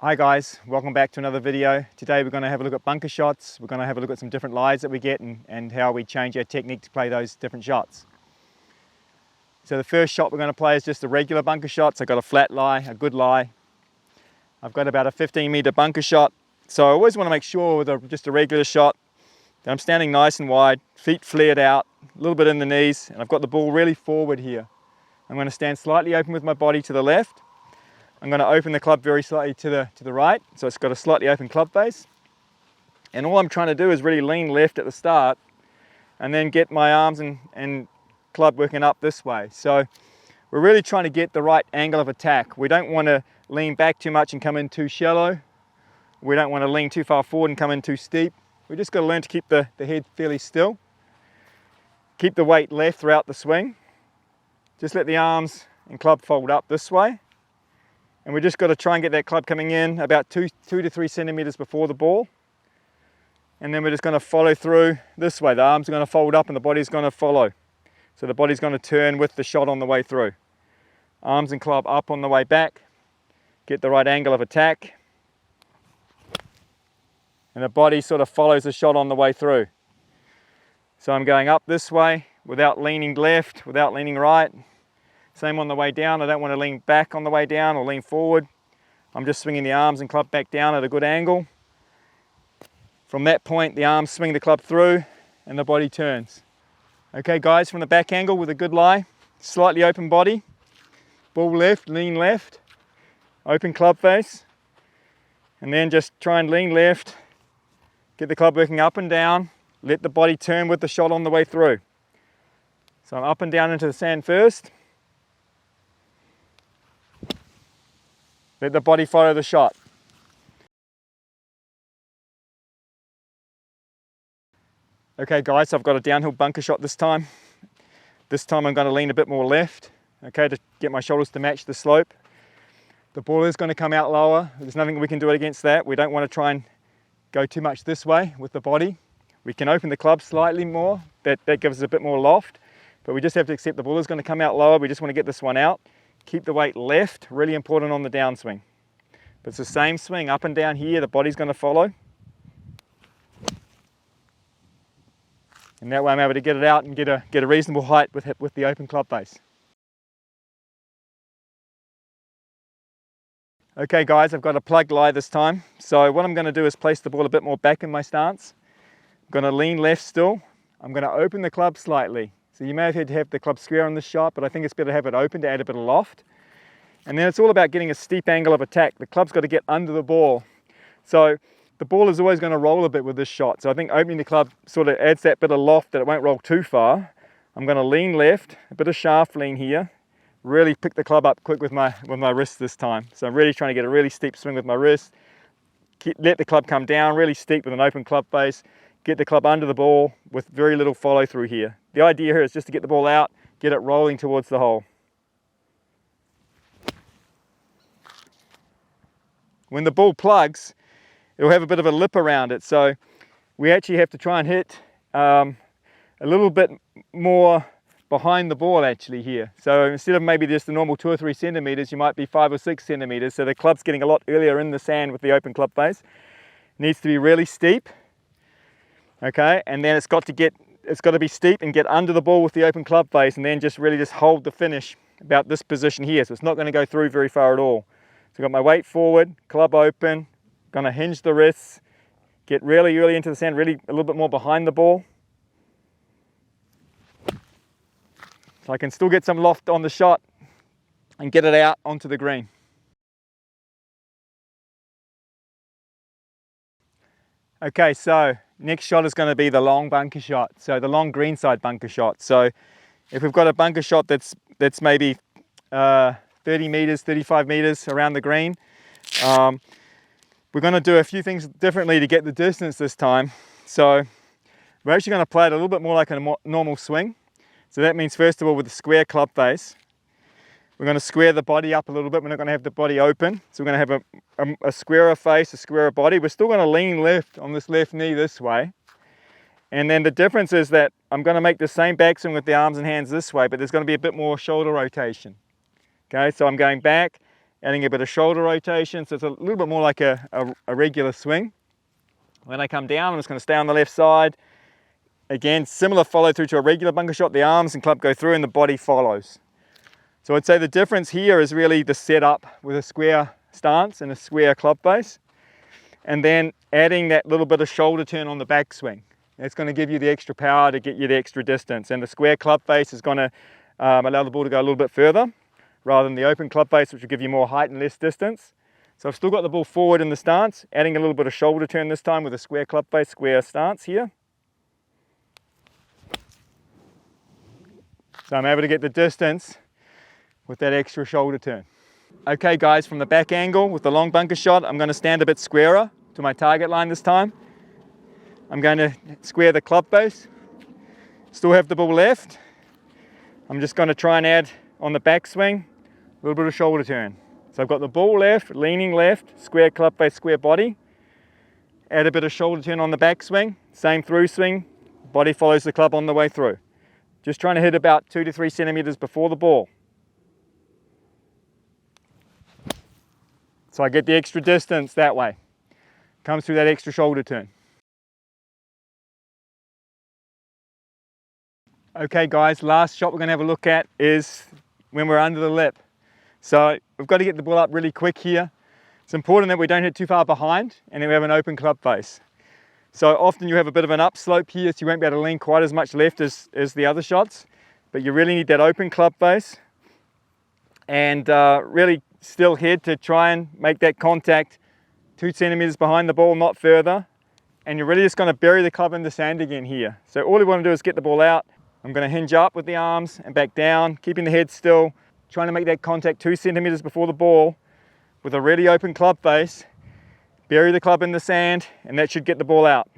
Hi guys, welcome back to another video. Today we're going to have a look at bunker shots. We're going to have a look at some different lies that we get and how we change our technique to play those different shots. So the first shot we're going to play is just a regular bunker shot. So I've got a flat lie, a good lie. I've got about a 15-meter bunker shot. So I always want to make sure with just a regular shot that I'm standing nice and wide, feet flared out, a little bit in the knees, and I've got the ball really forward here. I'm going to stand slightly open with my body to the left. I'm going to open the club very slightly to the right, so it's got a slightly open club face. And all I'm trying to do is really lean left at the start and then get my arms and club working up this way. So we're really trying to get the right angle of attack. We don't want to lean back too much and come in too shallow. We don't want to lean too far forward and come in too steep. We just got to learn to keep the head fairly still. Keep the weight left throughout the swing. Just let the arms and club fold up this way. And we just got to try and get that club coming in about 2 to 3 centimeters before the ball. And then we're just going to follow through this way. The arms are going to fold up and the body's going to follow. So the body's going to turn with the shot on the way through. Arms and club up on the way back. Get the right angle of attack. And the body sort of follows the shot on the way through. So I'm going up this way without leaning left, without leaning right. Same on the way down. I don't want to lean back on the way down or lean forward. I'm just swinging the arms and club back down at a good angle. From that point, the arms swing the club through and the body turns. Okay guys, from the back angle with a good lie, slightly open body, ball left, lean left, open club face, and then just try and lean left, get the club working up and down, let the body turn with the shot on the way through. So I'm up and down into the sand first. Let the body follow the shot. Okay guys, so I've got a downhill bunker shot this time. This time I'm going to lean a bit more left, okay, to get my shoulders to match the slope. The ball is going to come out lower. There's nothing we can do against that. We don't want to try and go too much this way with the body. We can open the club slightly more. That gives us a bit more loft, but we just have to accept the ball is going to come out lower. We just want to get this one out. Keep the weight left, really important on the downswing. But it's the same swing, up and down here, the body's going to follow. And that way I'm able to get it out and get a reasonable height with the open club face. Okay guys, I've got a plug lie this time. So what I'm going to do is place the ball a bit more back in my stance. I'm going to lean left still. I'm going to open the club slightly. So you may have had to have the club square on this shot, but I think it's better to have it open to add a bit of loft. And then it's all about getting a steep angle of attack. The club's got to get under the ball. So the ball is always going to roll a bit with this shot. So I think opening the club sort of adds that bit of loft that it won't roll too far. I'm going to lean left, a bit of shaft lean here. Really pick the club up quick with my wrist this time. So I'm really trying to get a really steep swing with my wrist. Let the club come down really steep with an open club face. Get the club under the ball with very little follow through here. The idea here is just to get the ball out, get it rolling towards the hole. When the ball plugs, it'll have a bit of a lip around it. So we actually have to try and hit a little bit more behind the ball actually here. So instead of maybe just the normal 2 or 3 centimeters, you might be 5 or 6 centimeters. So the club's getting a lot earlier in the sand with the open club face. It needs to be really steep. Okay, and then it's got to be steep and get under the ball with the open club face, and then just hold the finish about this position here. So it's not going to go through very far at all. So I've got my weight forward, club open, going to hinge the wrists, get really early into the sand, really a little bit more behind the ball. So I can still get some loft on the shot and get it out onto the green. Okay, so next shot is going to be the long bunker shot. So the long greenside bunker shot. So if we've got a bunker shot that's maybe 30 meters, 35 meters around the green, we're going to do a few things differently to get the distance this time. So we're actually going to play it a little bit more like a normal swing. So that means first of all with the square club face, we're going to square the body up a little bit. We're not going to have the body open. So we're going to have a squarer face, a squarer body. We're still going to lean left on this left knee this way. And then the difference is that I'm going to make the same backswing with the arms and hands this way, but there's going to be a bit more shoulder rotation. Okay, so I'm going back adding a bit of shoulder rotation, so it's a little bit more like a regular swing. When I come down, I'm just going to stay on the left side. Again, similar follow through to a regular bunker shot. The arms and club go through and the body follows. So I'd say the difference here is really the setup with a square stance and a square club face, and then adding that little bit of shoulder turn on the backswing. It's going to give you the extra power to get you the extra distance, and the square club face is going to allow the ball to go a little bit further rather than the open club face, which will give you more height and less distance. So I've still got the ball forward in the stance, adding a little bit of shoulder turn this time with a square club face, square stance here. So I'm able to get the distance with that extra shoulder turn. Okay guys, from the back angle with the long bunker shot, I'm going to stand a bit squarer to my target line this time. I'm going to square the club face, still have the ball left. I'm just going to try and add on the backswing a little bit of shoulder turn. So I've got the ball left, leaning left, square club face, square body. Add a bit of shoulder turn on the backswing, same through swing, body follows the club on the way through. Just trying to hit about 2 to 3 centimeters before the ball. So I get the extra distance that way. Comes through that extra shoulder turn. Okay guys, last shot we're going to have a look at is when we're under the lip. So we've got to get the ball up really quick here. It's important that we don't hit too far behind and then we have an open club face. So often you have a bit of an upslope here, so you won't be able to lean quite as much left as the other shots, but you really need that open club face and really still head to try and make that contact 2 centimeters behind the ball, not further. And you're really just going to bury the club in the sand again here. So all we want to do is get the ball out. I'm going to hinge up with the arms and back down, keeping the head still, trying to make that contact 2 centimeters before the ball with a really open club face. Bury the club in the sand, and that should get the ball out.